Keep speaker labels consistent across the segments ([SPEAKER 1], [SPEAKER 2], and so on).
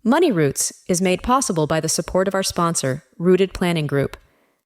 [SPEAKER 1] Money Roots is made possible by the support of our sponsor, Rooted Planning Group.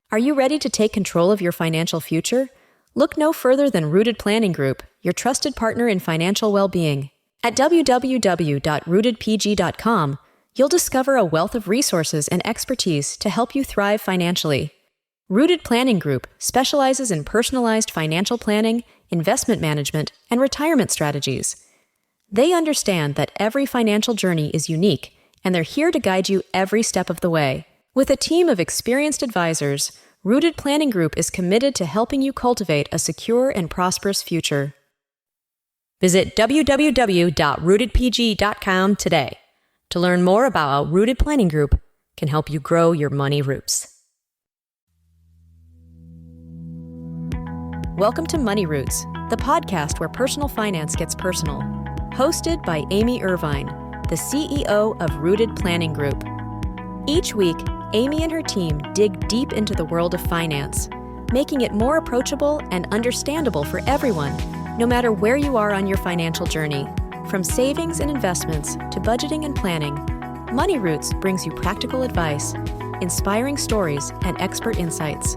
[SPEAKER 1] Are you ready to take control of your financial future? Look no further than Rooted Planning Group, your trusted partner in financial well-being. At www.rootedpg.com, you'll discover a wealth of resources and expertise to help you thrive financially. Rooted Planning Group specializes in personalized financial planning, investment management, and retirement strategies. They understand that every financial journey is unique, and they're here to guide you every step of the way. With a team of experienced advisors, Rooted Planning Group is committed to helping you cultivate a secure and prosperous future. Visit www.rootedpg.com today to learn more about how Rooted Planning Group can help you grow your money roots. Welcome to Money Roots, the podcast where personal finance gets personal. Hosted by Amy Irvine, the CEO of Rooted Planning Group. Each week, Amy and her team dig deep into the world of finance, making it more approachable and understandable for everyone, no matter where you are on your financial journey. From savings and investments to budgeting and planning, Money Roots brings you practical advice, inspiring stories, and expert insights.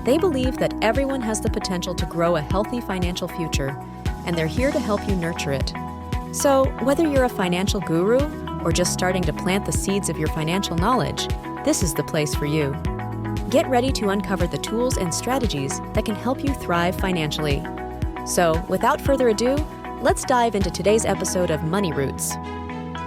[SPEAKER 1] They believe that everyone has the potential to grow a healthy financial future, and they're here to help you nurture it. So, whether you're a financial guru or just starting to plant the seeds of your financial knowledge, this is the place for you. Get ready to uncover the tools and strategies that can help you thrive financially. So, without further ado, let's dive into today's episode of Money Roots.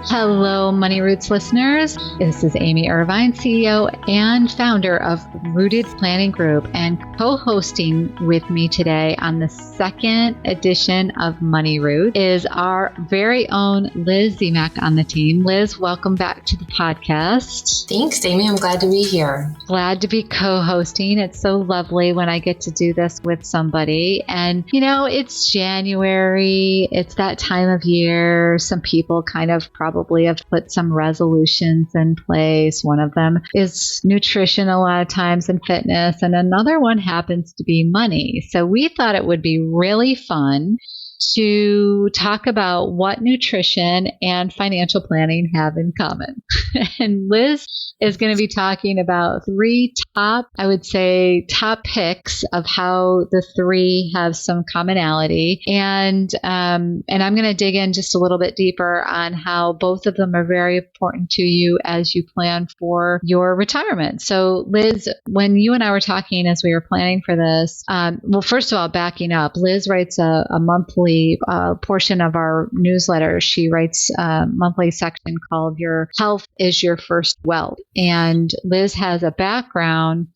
[SPEAKER 2] Hello, Money Roots listeners. This is Amy Irvine, CEO and founder of Rooted Planning Group, and co-hosting with me today on the second edition of Money Roots is our very own Liz Lemak on the team. Liz, welcome back to the podcast.
[SPEAKER 3] Thanks, Amy. I'm glad to be here.
[SPEAKER 2] Glad to be co-hosting. It's so lovely when I get to do this with somebody. And, it's January. It's that time of year. Some people kind of probably have put some resolutions in place. One of them is nutrition a lot of times and fitness, and another one happens to be money. So we thought it would be really fun to talk about what nutrition and financial planning have in common. And Liz is going to be talking about three top picks of how the three have some commonality. And I'm going to dig in just a little bit deeper on how both of them are very important to you as you plan for your retirement. So Liz, when you and I were talking as we were planning for this, first of all, backing up, Liz writes a monthly portion of our newsletter. She writes a monthly section called Your Health is Your First Wealth. And Liz has a background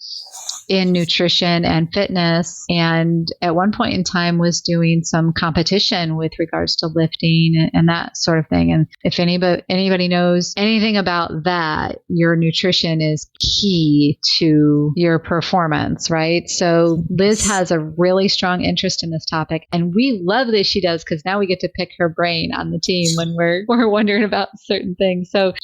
[SPEAKER 2] in nutrition and fitness, and at one point in time was doing some competition with regards to lifting and that sort of thing. And if anybody knows anything about that, your nutrition is key to your performance, right? So Liz has a really strong interest in this topic, and we love that she does, because now we get to pick her brain on the team when we're wondering about certain things. So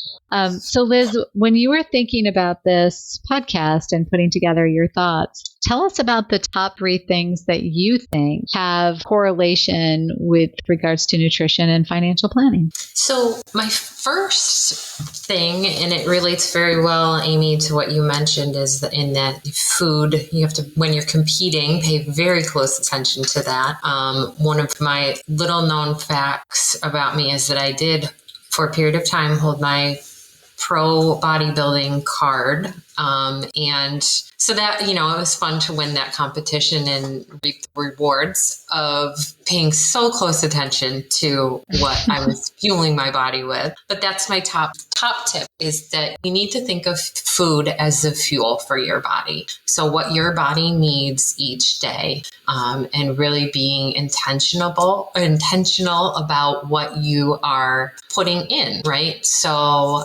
[SPEAKER 2] Liz, when you were thinking about this podcast and putting together your thoughts, tell us about the top three things that you think have correlation with regards to nutrition and financial planning.
[SPEAKER 3] So my first thing, and it relates very well, Amy, to what you mentioned, is that in that food, you have to, when you're competing, pay very close attention to that. One of my little known facts about me is that I did, for a period of time, hold my pro bodybuilding card. And so that, it was fun to win that competition and reap the rewards of paying so close attention to what I was fueling my body with. But that's my top tip, is that you need to think of food as the fuel for your body. So what your body needs each day, and really being intentional about what you are putting in, right? So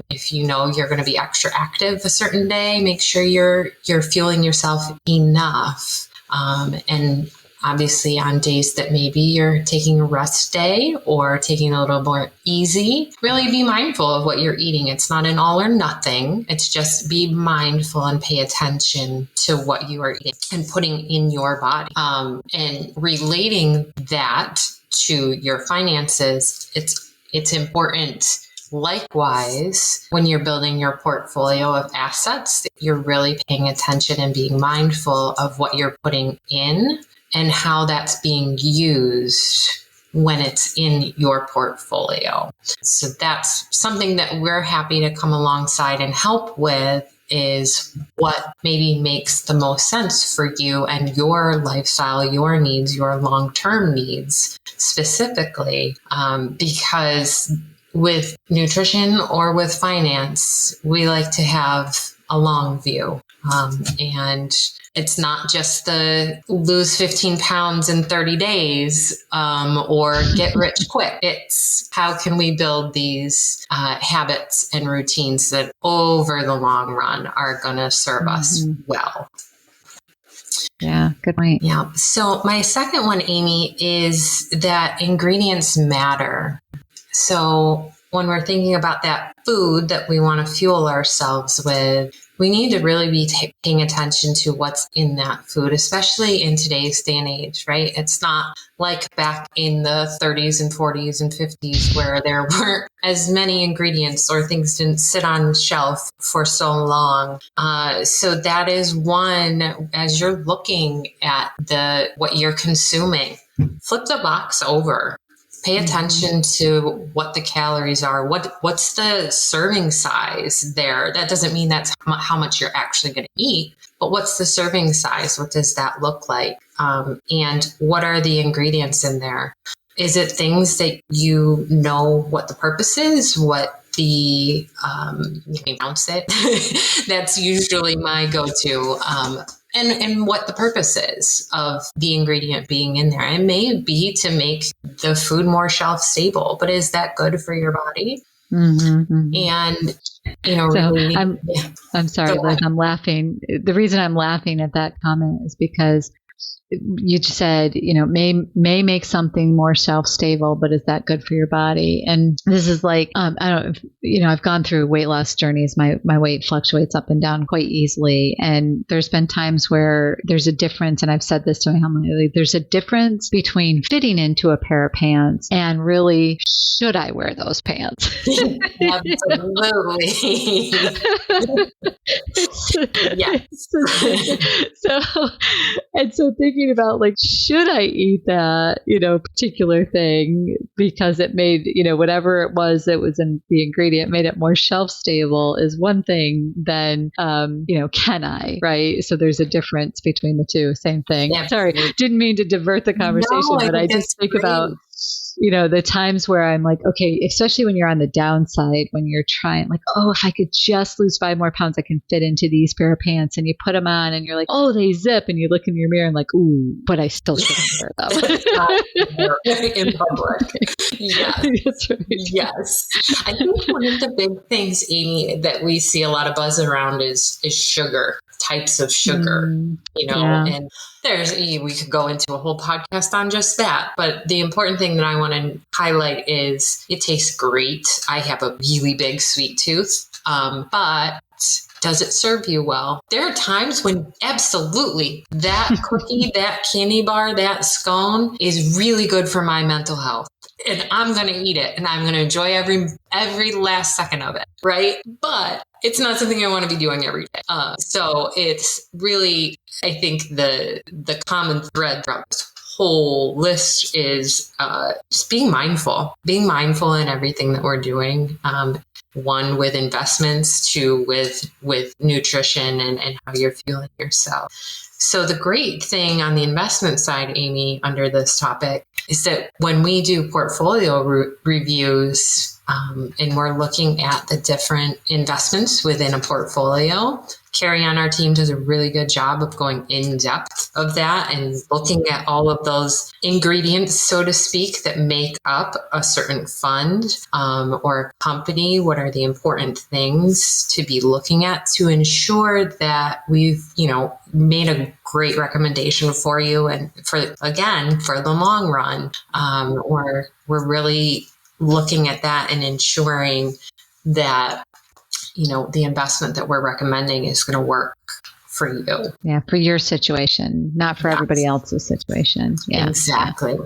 [SPEAKER 3] if you know you're going to be extra active a certain day, make sure you're fueling yourself enough. And obviously on days that maybe you're taking a rest day or taking a little more easy, really be mindful of what you're eating. It's not an all or nothing. It's just be mindful and pay attention to what you are eating and putting in your body. And relating that to your finances, it's important Likewise, when you're building your portfolio of assets, you're really paying attention and being mindful of what you're putting in and how that's being used when it's in your portfolio. So that's something that we're happy to come alongside and help with, is what maybe makes the most sense for you and your lifestyle, your needs, your long-term needs specifically, because with nutrition or with finance, we like to have a long view. And it's not just the lose 15 pounds in 30 days or get rich quick. It's how can we build these habits and routines that over the long run are going to serve us well.
[SPEAKER 2] Yeah, good point.
[SPEAKER 3] Yeah. So my second one, Amy, is that ingredients matter. So when we're thinking about that food that we want to fuel ourselves with, we need to really be paying attention to what's in that food, especially in today's day and age, right? It's not like back in the 30s and 40s and 50s where there weren't as many ingredients or things didn't sit on the shelf for so long. So that is one, as you're looking at what you're consuming, flip the box over. Pay attention to what the calories are. What's the serving size there? That doesn't mean that's how much you're actually going to eat, but what's the serving size? What does that look like? And what are the ingredients in there? Is it things that you know what the purpose is? What the, you can announce it. That's usually my go-to. And what the purpose is of the ingredient being in there. It may be to make the food more shelf stable, but is that good for your body? And,
[SPEAKER 2] so
[SPEAKER 3] really,
[SPEAKER 2] I'm sorry, Liz, I'm laughing. The reason I'm laughing at that comment is because you just said, may make something more shelf-stable, but is that good for your body? And this is like, I don't, I've gone through weight loss journeys. My weight fluctuates up and down quite easily. And there's been times where there's a difference, and I've said this to my husband lately, there's a difference between fitting into a pair of pants and really, should I wear those pants?
[SPEAKER 3] Absolutely. Yes.
[SPEAKER 2] So thinking about should I eat that, particular thing because it made, whatever it was that was in the ingredient made it more shelf stable is one thing than, can I, right? So there's a difference between the two. Same thing. Yeah. Sorry, didn't mean to divert the conversation, but I just think about the times where I'm like, okay, especially when you're on the downside, when you're trying if I could just lose 5 more pounds, I can fit into these pair of pants, and you put them on and you're like, oh, they zip, and you look in your mirror and ooh, but I still shouldn't wear them.
[SPEAKER 3] In public. Yeah.
[SPEAKER 2] That's right.
[SPEAKER 3] Yes. I think one of the big things, Amy, that we see a lot of buzz around is sugar, types of sugar, and we could go into a whole podcast on just that. But the important thing that I want to highlight is it tastes great. I have a really big sweet tooth, but does it serve you well? There are times when absolutely that cookie, that candy bar, that scone is really good for my mental health. And I'm going to eat it and I'm going to enjoy every last second of it. Right. But it's not something I want to be doing every day. So it's really, I think the common thread throughout this whole list is just being mindful in everything that we're doing. One, with investments, two, with nutrition and how you're fueling yourself. So the great thing on the investment side, Amy, under this topic is that when we do portfolio reviews and we're looking at the different investments within a portfolio, Carrie on our team does a really good job of going in depth of that and looking at all of those ingredients, so to speak, that make up a certain fund or a company. What are the important things to be looking at to ensure that we've, made a great recommendation for you and for the long run, or we're really looking at that and ensuring that the investment that we're recommending is going to work for you.
[SPEAKER 2] Yeah, for your situation, not for everybody else's situation. Yeah.
[SPEAKER 3] Exactly.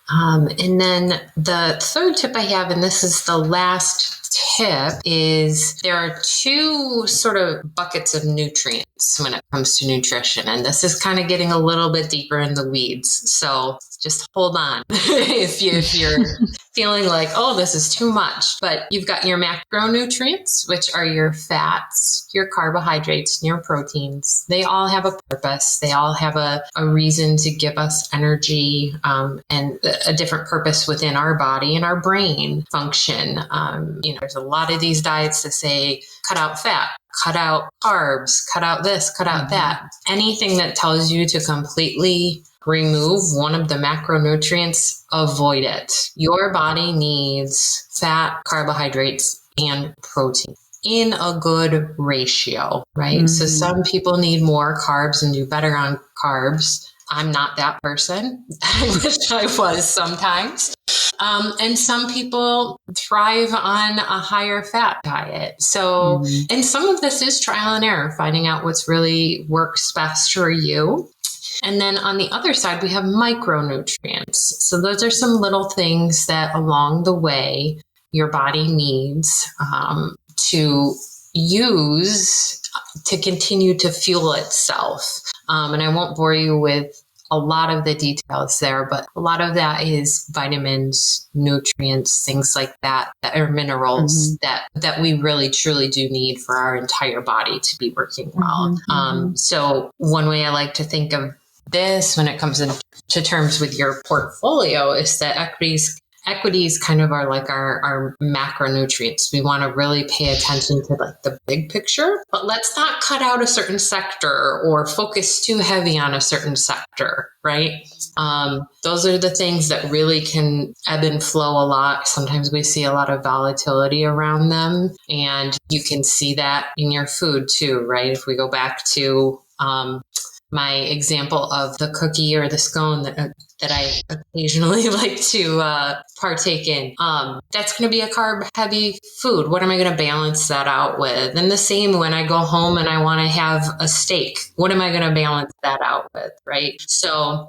[SPEAKER 3] And then the third tip I have, and this is the last tip, is there are two sort of buckets of nutrients when it comes to nutrition. And this is kind of getting a little bit deeper in the weeds. So just hold on if you're feeling like, oh, this is too much. But you've got your macronutrients, which are your fats, your carbohydrates, and your proteins. They all have a purpose. They all have a reason to give us energy and a different purpose within our body and our brain function. There's a lot of these diets that say cut out fat, cut out carbs, cut out this, cut out that. Anything that tells you to completely remove one of the macronutrients, avoid it. Your body needs fat, carbohydrates, and protein in a good ratio, right? So some people need more carbs and do better on carbs. I'm not that person. I wish I was sometimes. And some people thrive on a higher fat diet. So, and some of this is trial and error, finding out what's really works best for you. And then on the other side, we have micronutrients. So those are some little things that along the way your body needs to use to continue to fuel itself. And I won't bore you with a lot of the details there, but a lot of that is vitamins, nutrients, things like that are minerals that we really truly do need for our entire body to be working well. So one way I like to think of this when it comes into terms with your portfolio is that equities kind of are like our macronutrients. We want to really pay attention to like the big picture, but let's not cut out a certain sector or focus too heavy on a certain sector, right? Those are the things that really can ebb and flow a lot. Sometimes we see a lot of volatility around them, and you can see that in your food too, right? If we go back to my example of the cookie or the scone that I occasionally like to partake in. That's going to be a carb-heavy food. What am I going to balance that out with? And the same when I go home and I want to have a steak. What am I going to balance that out with, right? So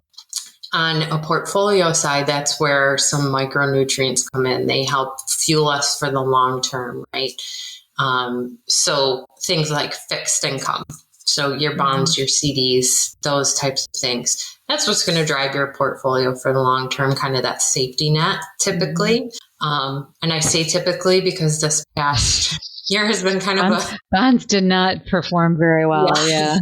[SPEAKER 3] on a portfolio side, that's where some micronutrients come in. They help fuel us for the long term, right? So things like fixed income. So your bonds, your CDs, those types of things. That's what's going to drive your portfolio for the long term, kind of that safety net typically. And I say typically because this past year has been kind of
[SPEAKER 2] bonds did not perform very well. Yeah.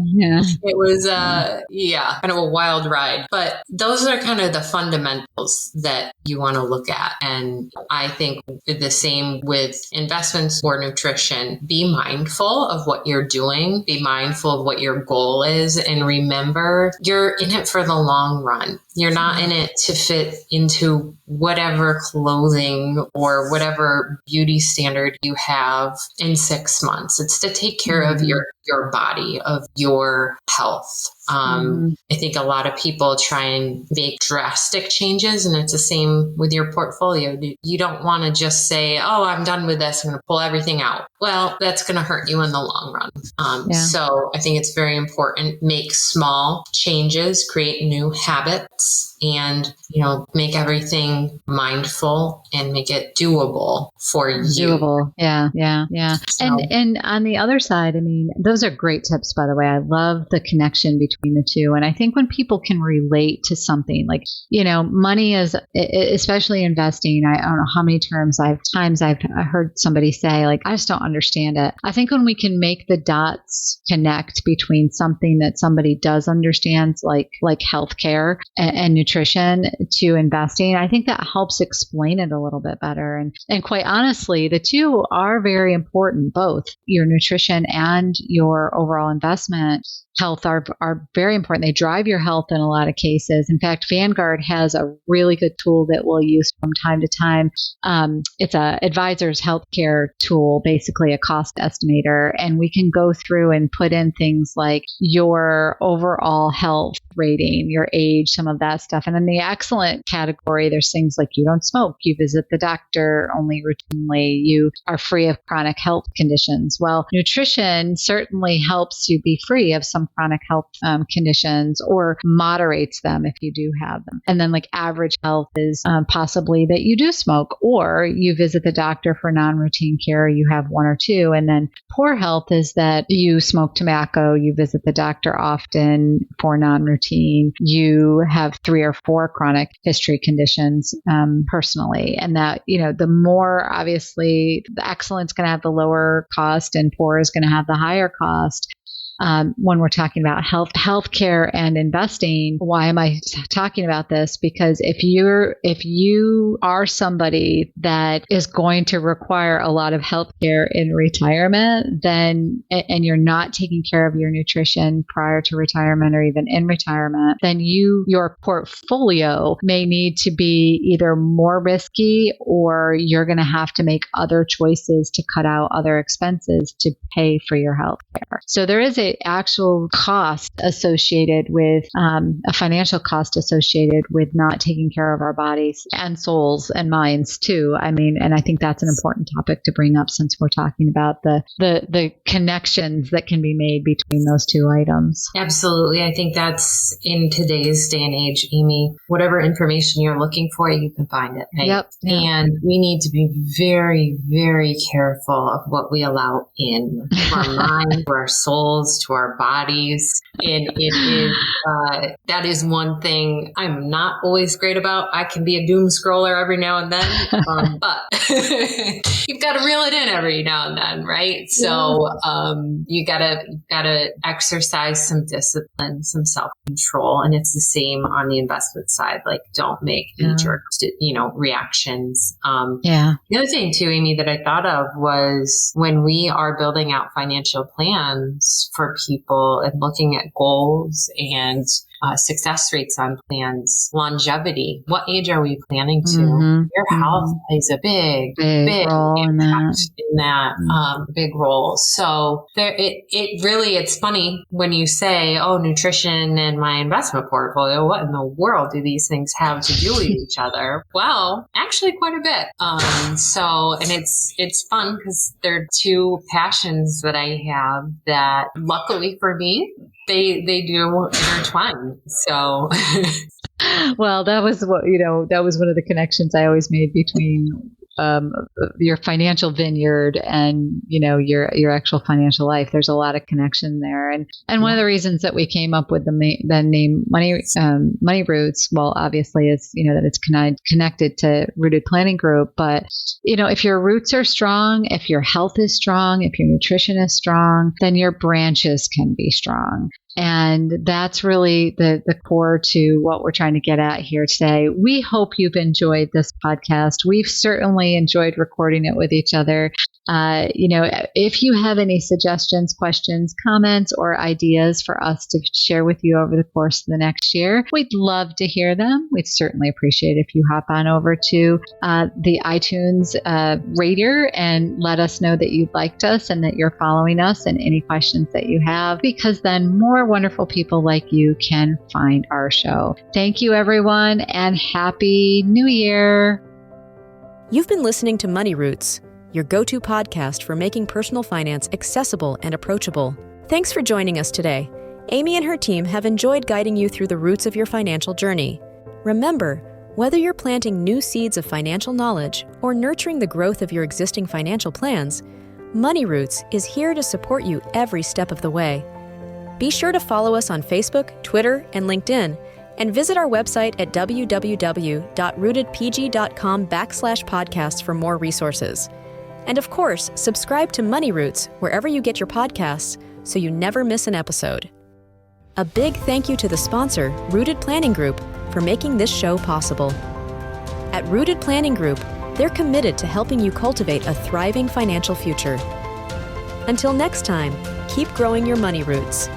[SPEAKER 3] It was, kind of a wild ride. But those are kind of the fundamentals that you want to look at. And I think the same with investments or nutrition. Be mindful of what you're doing. Be mindful of what your goal is. And remember, you're in it for the long run. You're not in it to fit into whatever clothing or whatever beauty standard you have in 6 months. It's to take care of your body, of your health. I think a lot of people try and make drastic changes, and it's the same with your portfolio. You don't want to just say, oh, I'm done with this, I'm going to pull everything out. Well, that's going to hurt you in the long run. So I think it's very important. Make small changes, create new habits, and, make everything mindful and make it doable for you.
[SPEAKER 2] Doable. Yeah. So. And on the other side, I mean, those are great tips, by the way. I love the connection between the two. And I think when people can relate to something like, money is, especially investing, I don't know how many times I've heard somebody say, like, I just don't understand it. I think when we can make the dots connect between something that somebody does understand, like healthcare and nutrition, to investing, I think that helps explain it a little bit better. And quite honestly, the two are very important, both your nutrition and your overall investment health are very important. They drive your health in a lot of cases. In fact, Vanguard has a really good tool that we'll use from time to time. It's a advisor's healthcare tool, basically a cost estimator. And we can go through and put in things like your overall health rating, your age, some of that stuff. And in the excellent category, there's things like you don't smoke, you visit the doctor only routinely, you are free of chronic health conditions. Well, nutrition certainly helps you be free of some chronic health conditions or moderates them if you do have them. And then like average health is possibly that you do smoke or you visit the doctor for non-routine care, you have one or two. And then poor health is that you smoke tobacco, you visit the doctor often for non-routine, you have 3 or 4 chronic history conditions personally. And that, the more obviously the excellent's going to have the lower cost and poor is going to have the higher cost. When we're talking about healthcare and investing, why am I talking about this? Because if you are somebody that is going to require a lot of healthcare in retirement, then and you're not taking care of your nutrition prior to retirement or even in retirement, then your portfolio may need to be either more risky or you're going to have to make other choices to cut out other expenses to pay for your healthcare. So there is a actual cost associated with a financial cost associated with not taking care of our bodies and souls and minds too. And I think that's an important topic to bring up since we're talking about the connections that can be made between those two items.
[SPEAKER 3] Absolutely. I think that's in today's day and age, Amy, whatever information you're looking for, you can find it. Right?
[SPEAKER 2] Yep.
[SPEAKER 3] And we need to be very, very careful of what we allow in to our mind, to our souls, to our bodies. And it is, that is one thing I'm not always great about. I can be a doom scroller every now and then, but you've got to reel it in every now and then, right? So, you gotta exercise some discipline, some self-control. And it's the same on the investment side. Like, don't make knee-jerk, reactions. The other thing too, Amy, that I thought of was when we are building out financial plans for people and looking at goals and success rates on plans, longevity. What age are we planning to? Your health plays a big
[SPEAKER 2] role
[SPEAKER 3] impact in that big role. So there, it's funny when you say, oh, nutrition and my investment portfolio, what in the world do these things have to do with each other? Well, actually quite a bit. And it's fun because they're two passions that I have that luckily for me, they do intertwine. So,
[SPEAKER 2] well, that was one of the connections I always made between your financial vineyard and your actual financial life. There's a lot of connection there, and one of the reasons that we came up with the name Money Roots, well, obviously is that it's connected to Rooted Planning Group, but if your roots are strong, if your health is strong, if your nutrition is strong, then your branches can be strong. And that's really the core to what we're trying to get at here today. We hope you've enjoyed this podcast. We've certainly enjoyed recording it with each other. If you have any suggestions, questions, comments, or ideas for us to share with you over the course of the next year, we'd love to hear them. We'd certainly appreciate if you hop on over to the iTunes rater and let us know that you liked us and that you're following us and any questions that you have, because then more wonderful people like you can find our show. Thank you, everyone, and Happy New Year.
[SPEAKER 1] You've been listening to Money Roots, your go-to podcast for making personal finance accessible and approachable. Thanks for joining us today. Amy and her team have enjoyed guiding you through the roots of your financial journey. Remember, whether you're planting new seeds of financial knowledge or nurturing the growth of your existing financial plans, Money Roots is here to support you every step of the way. Be sure to follow us on Facebook, Twitter, and LinkedIn, and visit our website at www.rootedpg.com/podcasts for more resources. And of course, subscribe to Money Roots wherever you get your podcasts so you never miss an episode. A big thank you to the sponsor, Rooted Planning Group, for making this show possible. At Rooted Planning Group, they're committed to helping you cultivate a thriving financial future. Until next time, keep growing your money roots.